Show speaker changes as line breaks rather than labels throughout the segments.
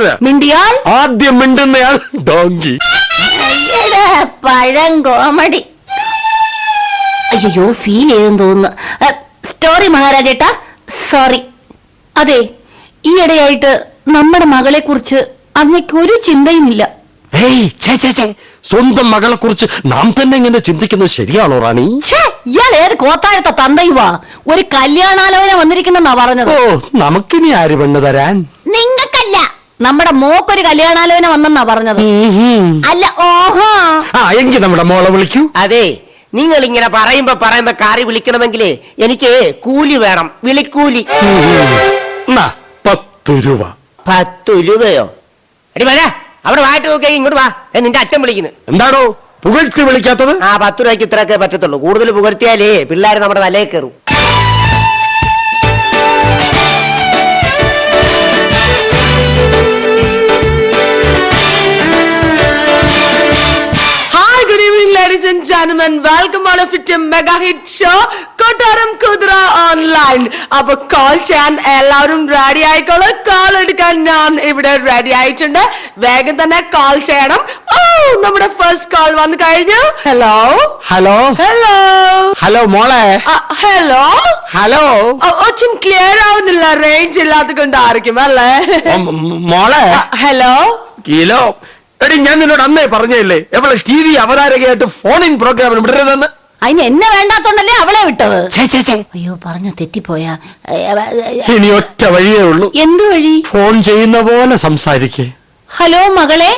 മിണ്ടരുത്.
മിണ്ടിയാൽ
ആദ്യം മിണ്ടുന്നയാൾ ഡോങ്കി.
പഴം കോമഡി. അയ്യോ, ഫീൽ ചെയ്തെന്ന് തോന്നുന്നു. സ്റ്റോറി മഹാരാജേട്ടാ, സോറി. അതെ, ഈയിടെയായിട്ട് നമ്മുടെ മകളെ കുറിച്ച് അങ്ങക്ക് ഒരു ചിന്തയുമില്ല.
സ്വന്തം മകളെ കുറിച്ച് നാം തന്നെ ഇങ്ങനെ ചിന്തിക്കുന്നത് ശരിയാണോ റാണി?
ഇയാൾ ഏത് കോത്താഴത്ത തന്തയുവാ? ഒരു കല്യാണാലോചന വന്നിരിക്കുന്നെന്നാ പറഞ്ഞത്.
ഓ, നമുക്കിനി ആര് പെണ്ണ് തരാൻ?
നിങ്ങൾക്കല്ല, നമ്മുടെ മോക്കൊരു കല്യാണാലോചന വന്നെന്നാ പറഞ്ഞത്. അല്ല, ഓഹോ.
എങ്കിൽ നമ്മുടെ മോളെ വിളിക്കൂ.
അതെ, നിങ്ങൾ ഇങ്ങനെ പറയുമ്പോ കാറി വിളിക്കണമെങ്കിലേ എനിക്ക് കൂലി വേണം, വിളിക്കൂലി.
10 രൂപ.
10 രൂപയോ? എടി വരാ, അവിടെ വായിട്ട് നോക്കിയാ ഇങ്ങോട്ട് വാ. നിന്റെ അച്ഛൻ വിളിക്കുന്നു.
എന്താണോ പുകഴ്ത്തി വിളിക്കാത്തത്?
10 രൂപയ്ക്ക് ഇത്രയൊക്കെ പറ്റത്തുള്ളൂ. കൂടുതൽ പുകഴ്ത്തിയാലേ പിള്ളേർ നമ്മുടെ തലയിൽ കയറും.
Ladies and gentlemen, welcome all of you to Mega Hit Show Kottaram Kudra Online. അപ്പൊ കോൾ ചെയ്യാൻ എല്ലാവരും റെഡി ആയിക്കോളൂ. കോൾ എടുക്കാൻ ഞാൻ ഇവിടെ റെഡി ആയിട്ടുണ്ട്. വേഗം തന്നെ കോൾ ചെയ്യണം. ഓ, നമ്മുടെ ഫസ്റ്റ് കോൾ വന്നു കഴിഞ്ഞു. ഹലോ
ഹലോ
ഹലോ
ഹലോ മോളെ.
Hello
hello.
ഒച്ചും ക്ലിയർ ആവുന്നില്ല, റേഞ്ച് ഇല്ലാത്ത കൊണ്ടായിരിക്കും അല്ലേ?
മോളെ.
Hello
kilo. എടി, ഞാൻ നിന്നോട് അന്നേ പറഞ്ഞില്ലേ അവളെ TV അവതാരകയായിട്ട് ഫോണിൻ പ്രോഗ്രാമിന് വിടരുതെന്ന്?
അതിന് എന്നെ വേണ്ടാത്തോണ്ടല്ലേ അവളെ വിട്ടത്. അയ്യോ, പറഞ്ഞ തെറ്റിപ്പോയാ.
ഇനി ഒറ്റ വഴിയേ ഉള്ളൂ.
എന്ത് വഴി?
ഫോൺ ചെയ്യുന്ന പോലെ സംസാരിക്കേ.
ഹലോ മകളെ,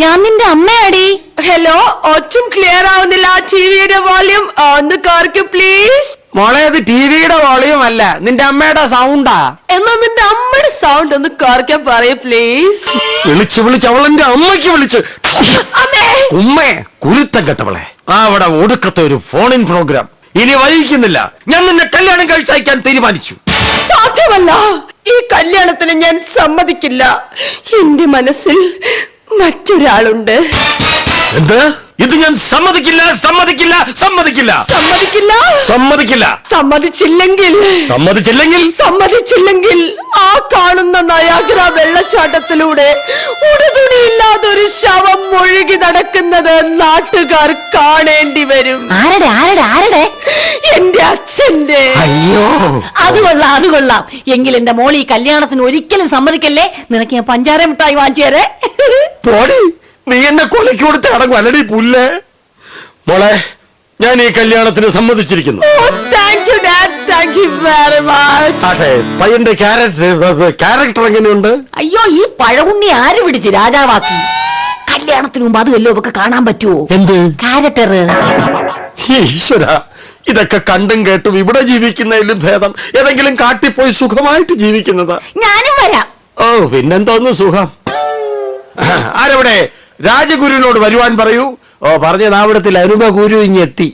ഞാൻ നിന്റെ അമ്മയാടി.
ഹലോ, ഒച്ചും ക്ലിയർ ആവുന്നില്ല. ടിവിയുടെ വോളിയം ഒന്ന് കുറയ്ക്കൂ പ്ലീസ്.
മോളെ, അത് ടിവിയുടെ വോളിയം അല്ല, നിന്റെ അമ്മയുടെ സൗണ്ടാ.
എന്നാ നിന്റെ അമ്മയുടെ സൗണ്ട് ഒന്ന് കുറയ്ക്കാൻ പറയൂ പ്ലീസ്.
വിളിച്ച് അവളെന്റെ അമ്മയ്ക്ക് വിളിച്ച് ഉമ്മേ, കുരുത്തം കെട്ടവളെ. അവിടെ ഒടുക്കത്തെ ഒരു ഫോണിൻ പ്രോഗ്രാം. ഇനി വൈകിക്കുന്നില്ല, ഞാൻ നിന്നെ കല്യാണം കഴിച്ചയക്കാൻ തീരുമാനിച്ചു.
സാധ്യമല്ല, ഈ കല്യാണത്തിന് ഞാൻ സമ്മതിക്കില്ല. എന്റെ മനസ്സിൽ മറ്റൊരാളുണ്ട്.
എന്ത്? ഇത് ഞാൻ സമ്മതിക്കില്ല, സമ്മതിക്കില്ല, സമ്മതിക്കില്ല,
സമ്മതിക്കില്ല,
സമ്മതിക്കില്ല.
സമ്മതിച്ചില്ലെങ്കിൽ ആ കാണുന്ന നയാഗ്ര വെള്ളച്ചാട്ടത്തിലൂടെ ഉടുതുണിയില്ലാതെ ഒരു ശവം ഒഴുകി നടക്കുന്നത് നാട്ടുകാർ കാണേണ്ടി വരും.
ആരുടെ?
എന്റെ അച്ഛന്റെ.
അയ്യോ,
അത് കൊള്ളാം. എങ്കിൽ എന്റെ മോൾ ഈ കല്യാണത്തിന് ഒരിക്കലും സമ്മതിക്കല്ലേ. നിനക്ക് ഞാൻ പഞ്ചാര മിഠായി വാങ്ങിച്ചേരെ.
പോടി, നീ എന്നെ കൊലയ്ക്ക് കൊടുത്ത് അടങ്ങും അല്ലടി പുല്ലേ. മോളെ, ഞാൻ ഈ കല്യാണത്തിന് സമ്മതിച്ചിരിക്കുന്നു. അതെ, പയ്യന്റെ ക്യാരക്ടർ എങ്ങനെയുണ്ട്?
അയ്യോ, ഈ പഴകുണ്ണി ആര് പിടിച്ച് രാജാവാക്കി? കല്യാണത്തിന് മുമ്പ് അത് വല്ലോ ഒക്കെ കാണാൻ പറ്റുമോ?
എന്ത്
ക്യാരക്ടർ?
ഈശ്വര, ഇതൊക്കെ കണ്ടും കേട്ടും ഇവിടെ ജീവിക്കുന്നതിലും ഭേദം ഏതെങ്കിലും കാട്ടിപ്പോയി സുഖമായിട്ട് ജീവിക്കുന്നതാ.
ഞാനും വരാം.
ഓ, പിന്നെന്തോന്നു സുഖം. ആരവിടെ? രാജഗുരുവിനോട് വരുവാൻ പറയൂ. ഓ, പറഞ്ഞ നാവിടത്തിൽ അനുപ ഗുരു ഇങ്ങെത്തി.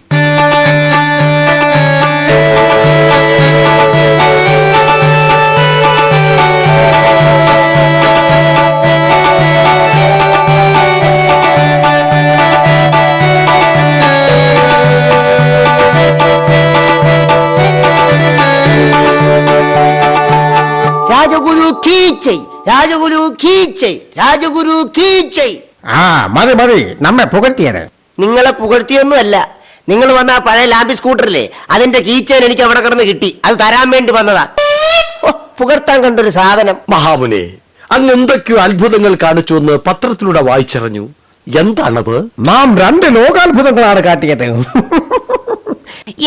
രാജഗുരു കീച്ചൈ.
മതി നമ്മെ പുകഴ്ത്തിയത്.
നിങ്ങളെ പുകഴ്ത്തിയൊന്നുമല്ല. നിങ്ങൾ വന്ന പഴയ ലാമ്പി സ്കൂട്ടറില്ലേ, അതിന്റെ കീച്ചൈൻ എനിക്ക് അവിടെ കിടന്ന് കിട്ടി. അത് തരാൻ വേണ്ടി വന്നതാ. പുകഴ്ത്താൻ കണ്ടൊരു സാധനം.
മഹാമുനെ, അങ്ങ് എന്തൊക്കെയോ അത്ഭുതങ്ങൾ കാണിച്ചു എന്ന് പത്രത്തിലൂടെ വായിച്ചറിഞ്ഞു. എന്താണത്?
നാം 2 ലോകാത്ഭുതങ്ങളാണ് കാട്ടിയത്.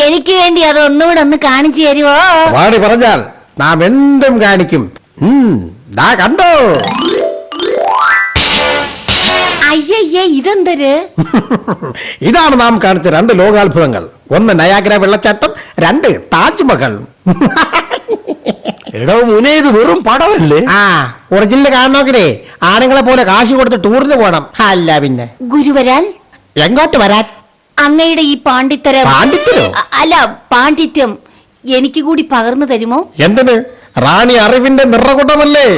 എനിക്ക് വേണ്ടി അത് ഒന്നുകൂടെ ഒന്ന് കാണിച്ചു തരുമോ?
വാടി പറഞ്ഞാൽ നാം എന്തും കാണിക്കും. കണ്ടോ?
അയ്യയ്യേ, ഇതെന്തര്?
ഇതാണ് നാം കാണിച്ച 2 ലോകാത്ഭുതങ്ങൾ. 1 നയാഗ്ര വെള്ളച്ചാട്ടം, 2 താജ്മഹൽ.
എടോ മുനെ, ഇത് വെറും പടമല്ലേ?
ഒറിജിനൽ കാണണമെങ്കിലേ ആണുങ്ങളെ പോലെ കാശ് കൊടുത്ത് ടൂറിന് പോണം. അല്ല പിന്നെ.
ഗുരുവരാൻ
എങ്ങോട്ട് വരാൻ?
അങ്ങയുടെ ഈ പാണ്ഡിത്യരം, അല്ല പാണ്ഡിത്യം എനിക്ക് കൂടി പകർന്നു തരുമോ?
എന്തിന്? റാണി അറിവിന്റെ നിറകുടമല്ലേ.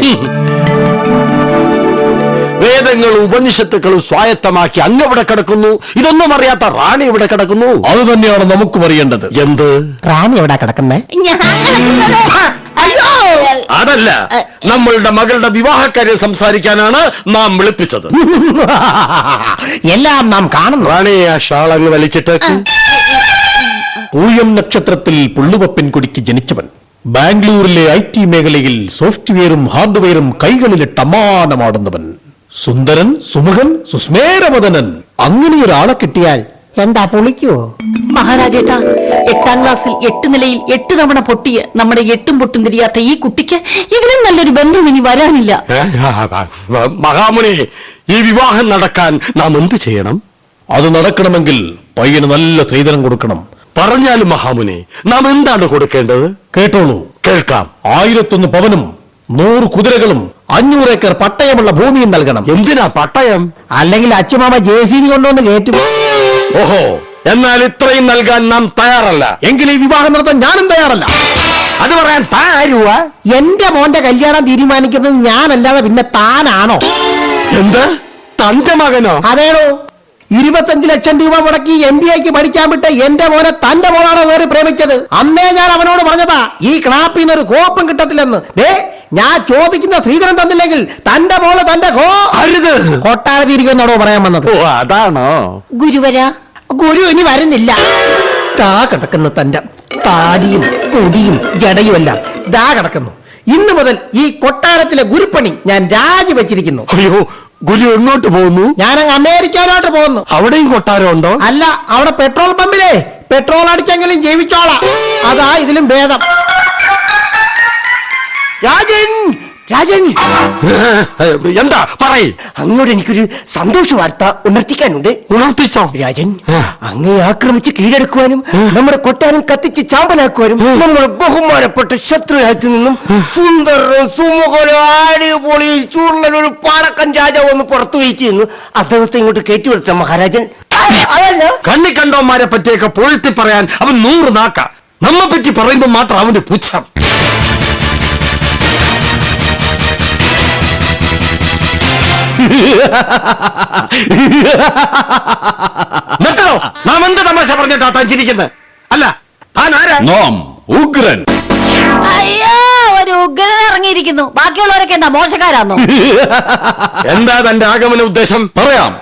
വേദങ്ങളും ഉപനിഷത്തുക്കളും സ്വായത്തമാക്കി അങ്ങ് ഇവിടെ കിടക്കുന്നു. ഇതൊന്നും അറിയാത്ത റാണി ഇവിടെ കിടക്കുന്നു.
അത് തന്നെയാണ് നമുക്കും അറിയേണ്ടത്.
എന്ത്?
റാണി എവിടെ കിടക്കുന്നേ?
ഞാൻ കിടക്കുന്നത്.
അയ്യോ,
അതല്ല, നമ്മളുടെ മകളുടെ വിവാഹക്കാര്യം സംസാരിക്കാനാണ് നാം വിളിപ്പിച്ചത്.
എല്ലാം നാം കാണുന്നു.
റാണി, ആ ഷാളങ്ങ് വലിച്ചിട്ടേക്ക്.
പൂയം നക്ഷത്രത്തിൽ പുള്ളുവപ്പൻകുടിക്ക് ജനിച്ചവൻ. ബാംഗ്ലൂരിലെ IT മേഖലയിൽ സോഫ്റ്റ്വെയറും ഹാർഡ്വെയറും കൈകളിലിട്ട് അമ്മാനമാടുന്നവൻ. സുന്ദരൻ, സുമുഖൻ, സുസ്മേരവദനൻ. അങ്ങനെ ഒരാളെ കിട്ടിയാൽ എന്താ പൊളിക്കുവോ?
മഹാരാജേട്ടാ, 8ാം ക്ലാസ്സിൽ 8 നിലയിൽ 8 തവണ പൊട്ടിയ നമ്മുടെ 8ഉം പൊട്ടും തിരിയാത്ത ഈ കുട്ടിക്ക് ഇതിലും നല്ലൊരു ബന്ധം ഇനി വരാനില്ല.
മഹാമുനി, ഈ വിവാഹം നടക്കാൻ നാം എന്ത് ചെയ്യണം?
അത് നടക്കണമെങ്കിൽ പയ്യന് നല്ല സ്ത്രീധനം കൊടുക്കണം.
പറഞ്ഞാലും മഹാമുനി, നാം എന്താണ് കൊടുക്കേണ്ടത്?
കേട്ടോളൂ.
കേൾക്കാം.
1001 പവനും 100 കുതിരകളും 500 ഏക്കർ പട്ടയമുള്ള ഭൂമിയും നൽകണം.
എന്തിനാ പട്ടയം?
അല്ലെങ്കിൽ അച്ഛമാമ JCB കൊണ്ടുവന്ന് കയറ്റും.
ഓഹോ, എന്നാൽ ഇത്രയും നൽകാൻ നാം തയ്യാറല്ല.
എങ്കിൽ ഈ വിവാഹം നടത്താൻ ഞാനും തയ്യാറല്ല.
അത് പറയാൻ താരുവ?
എന്റെ മോന്റെ കല്യാണം തീരുമാനിക്കുന്നത് ഞാനല്ലാതെ പിന്നെ താനാണോ?
എന്ത്? തന്റെ മകനോ?
അതേടോ, 25 ലക്ഷം രൂപ മുടക്കി MBAക്ക് പഠിക്കാൻ വിട്ട് എന്റെ മോനെ തന്റെ മോളാണോ കയറി പ്രേമിച്ചത്? അന്നേ ഞാൻ അവനോട് പറഞ്ഞതാ, ഈ ക്ലാപ്പിൽ ഒരു കോപ്പും കിട്ടത്തില്ലെന്ന്. ഞാൻ ചോദിക്കുന്ന സ്ത്രീധനം തന്നില്ലെങ്കിൽ തന്റെ മോള് തന്റെ
അരുത്.
കൊട്ടാരത്തിരിക്കുന്നാണോ പറയാൻ വന്നത്?
ഓ, അതാണോ?
ഗുരുവരാ,
ഗുരു ഇനി വരുന്നില്ല. ദാ കിടക്കുന്ന തന്റെ താടിയും കൊടിയും ജടയുമെല്ലാം ദാ കിടക്കുന്നു. ഇന്നു മുതൽ ഈ കൊട്ടാരത്തിലെ ഗുരുപ്പണി ഞാൻ രാജിവെച്ചിരിക്കുന്നു.
അയ്യോ, ഗുരു എങ്ങോട്ട് പോകുന്നു?
ഞാനങ്ങ് അമേരിക്കയിലോട്ട് പോകുന്നു.
അവിടെയും കൊട്ടാരം ഉണ്ടോ?
അല്ല, അവിടെ പെട്രോൾ പമ്പിലേ പെട്രോൾ അടിച്ചെങ്കിലും ജീവിച്ചോളാം. അതാ ഇതിലും ഭേദം. രാജൻ, രാജൻ,
എന്താ പറയ്.
അങ്ങോട്ട് എനിക്കൊരു സന്തോഷ വാർത്ത ഉണർത്തിക്കാനുണ്ട്.
ഉണർത്തിച്ചോ?
രാജൻ, അങ്ങേ ആക്രമിച്ച് കീഴടക്കുവാനും നമ്മുടെ കൊട്ടാരം കത്തിച്ച് ചാമ്പലാക്കുവാനും നമ്മുടെ ബഹുമാനപ്പെട്ട ശത്രുരാജ്യത്തു നിന്നും സുന്ദരനും സുമുഖനും അടിപൊളി ചൂടുള്ളൊരു പാടക്കൻ രാജാവ് ഒന്ന് പുറത്തു വയ്ക്കുന്നു. അദ്ദേഹത്തെ ഇങ്ങോട്ട് കയറ്റിവിടട്ടെ മഹാരാജൻ. അതല്ലോ,
കണ്ണി കണ്ടോന്മാരെ പറ്റിയൊക്കെ പൊഴുത്തി പറയാൻ അവൻ 100 നാക്ക. നമ്മെ പറ്റി പറയുമ്പോൾ മാത്രം അവന്റെ പുച്ഛം. നിർത്തണോ? നാം എന്ത് തമാശ പറഞ്ഞിട്ടാ താൻ ചിരിക്കുന്നത്? അല്ല, താൻ ആരാ?
നാം ഉഗ്രൻ.
അയ്യോ, ഒരു ഉഗ്രൻ ഇറങ്ങിയിരിക്കുന്നു. ബാക്കിയുള്ളവരൊക്കെ എന്താ മോശക്കാരാന്നോ?
എന്താ തന്റെ ആഗമന ഉദ്ദേശം?
പറയാം.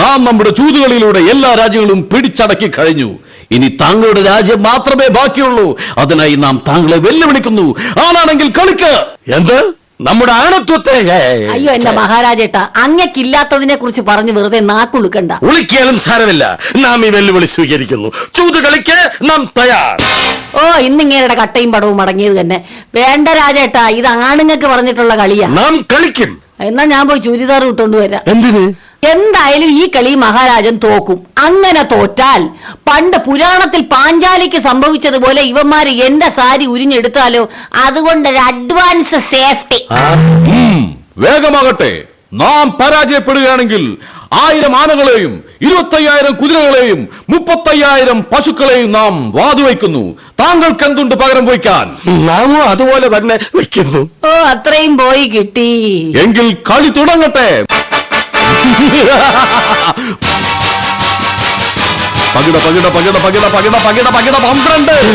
നാം നമ്മുടെ ചൂതുകളിലൂടെ എല്ലാ രാജ്യങ്ങളും പിടിച്ചടക്കി കഴിഞ്ഞു. ഇനി താങ്കളുടെ രാജ്യം മാത്രമേ ബാക്കിയുള്ളൂ. അതിനായി നാം താങ്കളെ വെല്ലുവിളിക്കുന്നു. ആണാണെങ്കിൽ കളിക്ക്.
എന്ത്? നമ്മുടെ ആണത്വത്തെ?
അയ്യോ, എന്റെ മഹാരാജേട്ടാ, അങ്ങക്കില്ലാത്തതിനെ കുറിച്ച് പറഞ്ഞ് വെറുതെ നാക്കുളുക്കണ്ട.
ഉളിക്കാലും സാരമില്ല, നാം ഈ വെല്ലുവിളി സ്വീകരിക്കുന്നു. ചൂത് കളിക്ക് നാം തയ്യാർ.
ഓ, ഇന്നിങ്ങേരുടെ കട്ടയും പടവും അടങ്ങിയത് തന്നെ. വേണ്ട രാജേട്ടാ, ഇത് ആണുങ്ങൾക്ക് പറഞ്ഞിട്ടുള്ള കളിയാ.
നാം കളിക്കും.
എന്നാ ഞാൻ പോയി ചുരിദാർ ഇട്ടോണ്ട് വരാം.
എന്തിന്?
എന്തായാലും ഈ കളി മഹാരാജൻ തോക്കും. അങ്ങനെ തോറ്റാൽ പണ്ട് പുരാണത്തിൽ പാഞ്ചാലിക്ക് സംഭവിച്ചതുപോലെ ഇവന്മാര് എന്റെ സാരി ഉരിഞ്ഞെടുത്താലോ? അതുകൊണ്ടൊരു അഡ്വാൻസ് സേഫ്റ്റി.
വേഗമാകട്ടെ. നാം പരാജയപ്പെടുകയാണെങ്കിൽ 1000 ആനകളെയും 25,000 കുതിരകളെയും 35,000 പശുക്കളെയും നാം വാതുവയ്ക്കുന്നു. താങ്കൾക്ക് എന്തുണ്ട് പകരം വയ്ക്കാൻ?
നാമോ അതുപോലെ തന്നെ വയ്ക്കുന്നു.
ഓ, അത്രയും പോയി കിട്ടി.
എങ്കിൽ കളി തുടങ്ങട്ടെ. പകിട പകിട പകിട പകിട പകിട പകിട പകിട 12.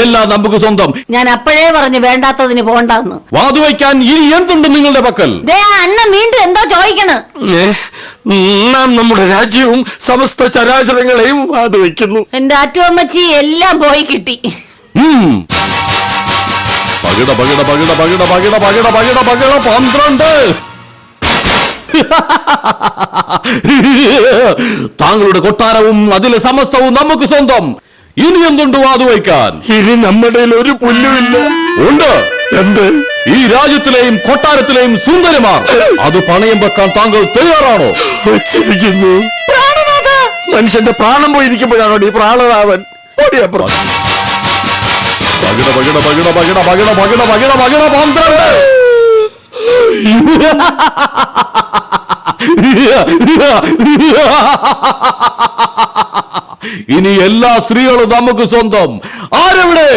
എല്ലാം നമുക്ക് സ്വന്തം.
ഞാൻ അപ്പോഴേ പറഞ്ഞു വേണ്ടാത്തതിന് പോണ്ടെന്ന്.
വാതുവയ്ക്കാൻ ഇനി എന്തുണ്ട് നിങ്ങളുടെ പക്കൽ?
അണ്ണൻ വീണ്ടും എന്തോ ചോദിക്കണ്.
നാം നമ്മുടെ രാജ്യവും സമസ്ത ചരാചരങ്ങളെയും അത് വയ്ക്കുന്നു.
എന്റെ അറ്റുവമ്മച്ചി എല്ലാം പോയി കിട്ടി.
പകിട പകിട പകിട പകിട പകിട പകിട പകിട പകിട 12. താങ്കളുടെ കൊട്ടാരവും അതിലെ സമസ്തവും നമുക്ക് സ്വന്തം. ഇനി എന്തുണ്ട് വാതുവയ്ക്കാൻ?
ഇനി നമ്മുടെ ഒരു പുല്ലുമില്ല.
ഉണ്ട്.
എന്ത്?
ഈ രാജ്യത്തിലെയും കൊട്ടാരത്തിലെയും സുന്ദരിമാർ. അത് പണയം വെക്കാൻ താങ്കൾ തയ്യാറാണോ?
വെച്ചിരിക്കുന്നു. മനുഷ്യന്റെ പ്രാണം പോയിരിക്കുമ്പോഴാണോ ഈ പ്രാണനാഥൻ? ഓടിയപ്പുറം.
പകിട പകിട പകിട പകിട പകിട പകിട പകിട പകിട 12. ഇനി എല്ലാ സ്ത്രീകളും നമുക്ക് സ്വന്തം. ആരെവിടെ?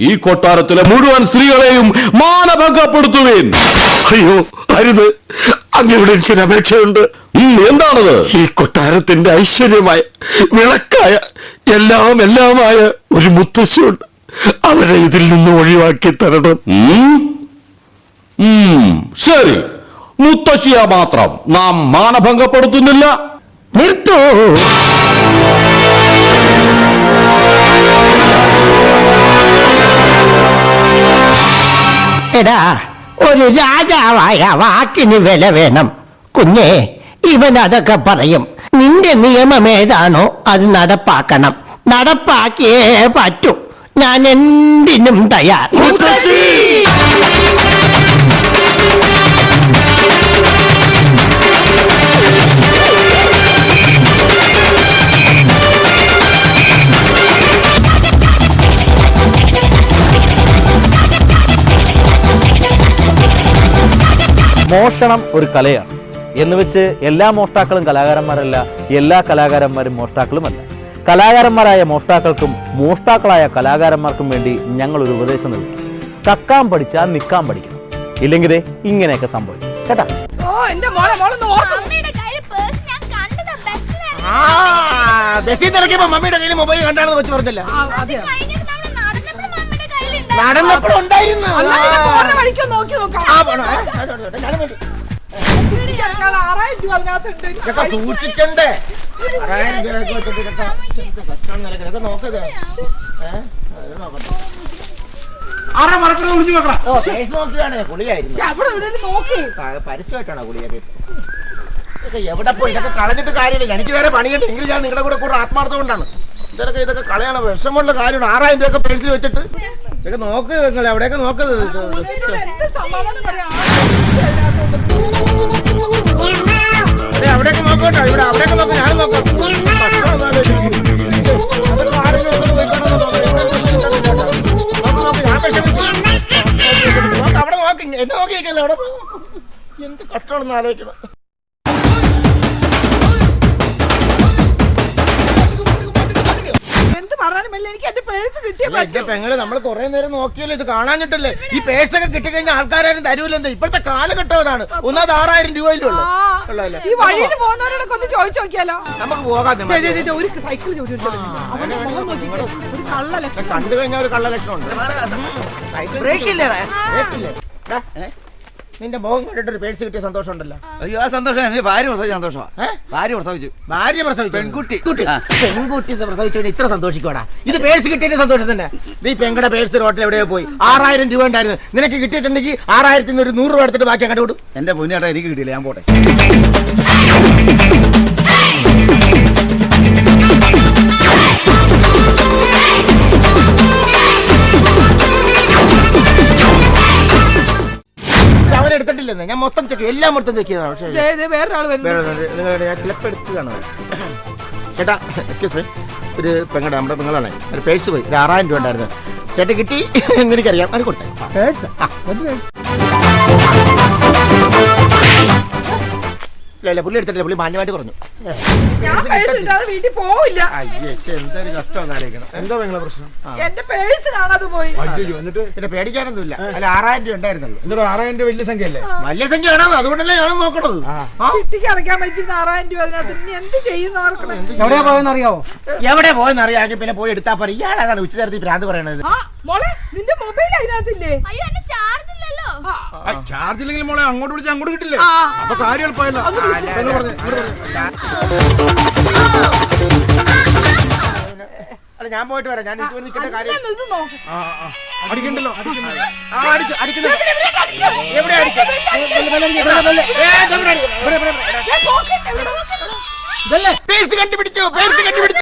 ഈ കൊട്ടാരത്തിലെ മുഴുവൻ സ്ത്രീകളെയും മാനഭംഗപ്പെടുത്തുവേൻ.
അയ്യോ അരുത്, അങ്ങയുടെ എനിക്കൊരു അപേക്ഷയുണ്ട്.
എന്താണത്?
ഈ കൊട്ടാരത്തിന്റെ ഐശ്വര്യമായ വിളക്കായ എല്ലാമായ ഒരു മുത്തശ്ശിയുണ്ട്. അവരെ ഇതിൽ നിന്ന് ഒഴിവാക്കി തരണം.
ശരി, മുത്തശ്ശിയ മാത്രം നാം മാനഭംഗപ്പെടുത്തുന്നില്ല.
നിർത്തൂ. എടാ, ഒരു രാജാവായ വാക്കിന് വില വേണം കുഞ്ഞേ. ഇവൻ അതൊക്കെ പറയും. നിന്റെ നിയമം ഏതാണോ അത് നടപ്പാക്കണം. നടപ്പാക്കിയേ പറ്റൂ. ഞാൻ എന്തിനും തയ്യാർ.
മോഷണം ഒരു കലയാണ് എന്ന് വെച്ച് എല്ലാ മോഷ്ടാക്കളും കലാകാരന്മാരല്ല, എല്ലാ കലാകാരന്മാരും മോഷ്ടാക്കളുമല്ല. കലാകാരന്മാരായ മോഷ്ടാക്കൾക്കും മോഷ്ടാക്കളായ കലാകാരന്മാർക്കും വേണ്ടി ഞങ്ങൾ ഒരു ഉപദേശം നൽകി. കക്കാൻ പഠിച്ചാൽ നിൽക്കാൻ പഠിക്കണം, ഇല്ലെങ്കിൽ ഇങ്ങനെയൊക്കെ സംഭവിക്കും കേട്ടാ.
മമ്മിയുടെ കയ്യിൽ മൊബൈൽ കണ്ടാണെന്ന് വെച്ച് പറഞ്ഞില്ല. നടന്നപ്പോഴുണ്ടായിരുന്നു. സൂക്ഷിക്കണ്ടേ? 6000 രൂപ നോക്കത്. നോക്കുകയാണ് ഗുളിയായിരുന്നു. പരസ്യമായിട്ടാണോ ഗുളിയൊക്കെ? എവിടെ പോയി? ഇതൊക്കെ കളഞ്ഞിട്ട് കാര്യമില്ല. എനിക്ക് വേറെ പണിയുണ്ട്. എങ്കിലും ഞാൻ നിങ്ങളുടെ കൂടെ ആത്മാർത്ഥം കൊണ്ടാണ്. ഇതൊക്കെ കളയാണ്. വിഷമമുള്ള കാര്യമാണ്. 6000 രൂപ പേഴ്സിൽ വെച്ചിട്ട് ഇതൊക്കെ നോക്ക്. നിങ്ങൾ എവിടെയൊക്കെ നോക്കുന്നത്? അവിടെയൊക്കെ നോക്കട്ടോ. ഇവിടെ അവിടെയൊക്കെ നോക്കാം. ഞാൻ നോക്കാം. അവിടെ നോക്കി. എന്നെ നോക്കിയിരിക്കല്ലോ. അവിടെ എന്ത് കഷ്ടമാണെന്ന് ആലോചിക്കണം. പെങ്ങള് നമ്മൾ കുറെ നേരം നോക്കിയല്ലോ. ഇത് കാണാഞ്ഞിട്ടല്ലേ? ഈ പേഴ്സൊക്കെ കിട്ടിക്കഴിഞ്ഞാൽ ആൾക്കാരും തരൂലെന്താ? ഇപ്പോഴത്തെ കാലഘട്ടം അതാണ്. ഒന്നാമത് 6000 രൂപയിലുള്ളൂ.
ചോദിച്ചു നോക്കിയാലോ?
നമുക്ക് പോകാം. കണ്ടു കഴിഞ്ഞാൽ ഒരു കള്ള ലക്ഷണം ഉണ്ട്. നിന്റെ മുഖം കണ്ടിട്ട് ഒരു പേഴ്സ് കിട്ടിയ സന്തോഷം ഉണ്ടല്ലോ.
അയ്യോ, ആ സന്തോഷം എന്റെ ഭാര്യ പ്രസവിച്ച സന്തോഷമാണ്. ഭാര്യ പ്രസവിച്ചു. പെൺകുട്ടി പ്രസവിച്ചു ഇത്ര സന്തോഷിക്കോടാ? ഇത് പേഴ്സ് കിട്ടിയ സന്തോഷം തന്നെ. നീ പെങ്ങളുടെ പേഴ്സ് റോട്ടിൽ എവിടെയോ പോയി 6000 രൂപ ഉണ്ടായിരുന്നു. നിനക്ക് കിട്ടിയിട്ടുണ്ടെങ്കിൽ 6000 ഒരു 100 രൂപ എടുത്തിട്ട് ബാക്കി അങ്ങോട്ട് വിടും. എന്റെ പൊന്നേട്ടാ, എനിക്ക് കിട്ടിയില്ല. ഞാൻ പോട്ടെ. അവനെടുത്തിട്ടില്ലെന്ന് ഞാൻ മൊത്തം ചെക്ക് എല്ലാം മൊത്തം ചെക്ക് ചെയ്തതാണ്. ചിലപ്പോൾ എടുത്ത് കാണുന്നത്. ചേട്ടാ, എക്സ്ക്യൂസ് മീ, ഒരു പെങ്ങടെ നമ്മുടെ പെങ്ങളാണ്. ഒരു പേഴ്സ് പോയി. ഒരു 6000 രൂപ ഉണ്ടായിരുന്നു. ചേട്ടൻ കിട്ടി എന്ന് എനിക്കറിയാം. അത് കൊടുത്തേ. ഇല്ല, പുള്ളി എടുത്തിട്ടില്ല. പുള്ളി മാന്യമായിട്ട് പറഞ്ഞു.
വീട്ടിൽ പോവില്ല.
എന്തൊരു കഷ്ടം ആലോചിക്കണം. എന്തോ നിങ്ങളെ പ്രശ്നം?
എന്റെ പേഴ്സ് കാണാതെ പോയി.
പിന്നെ പേടിക്കാനൊന്നുമില്ല. അല്ല, 6000 രൂപ ഉണ്ടായിരുന്നല്ലോ.
എന്നിട്ട് 6000 രൂപ വലിയ സംഖ്യ അല്ലേ?
വലിയ സംഖ്യ ആണോ? അതുകൊണ്ടല്ലേ ഞാനും നോക്കണത്.
ചിട്ടിക്ക് അടയ്ക്കാൻ വെച്ചിരുന്ന 6000 രൂപ അതിനകത്ത് ഇനി എന്ത് ചെയ്യുന്ന ഓർക്കണം.
എവിടെയാ പോയെന്നറിയാവോ? എവിടെ പോയെന്ന് അറിയാമെങ്കിൽ പിന്നെ പോയി എടുത്താൽ പറയും. ഇയാളാണ് ഉച്ചനേരത്തിൽ ഭ്രാന്ത് പറയണത്.
മോളെ, നിന്റെ മൊബൈൽ അതിനകത്തില്ലേ?
ചാർജ് ഇല്ലെങ്കിൽ മോളെ അങ്ങോട്ട് വിളിച്ചാൽ അങ്ങോട്ട് കിട്ടില്ലേ? അപ്പൊ കാര്യം എളുപ്പമല്ല.
അല്ല, ഞാൻ പോയിട്ട് വരാം. ഞാൻ എനിക്ക് നിൽക്കേണ്ട കാര്യം
അടിക്കണ്ടല്ലോ.
എവിടെ അടിക്കും?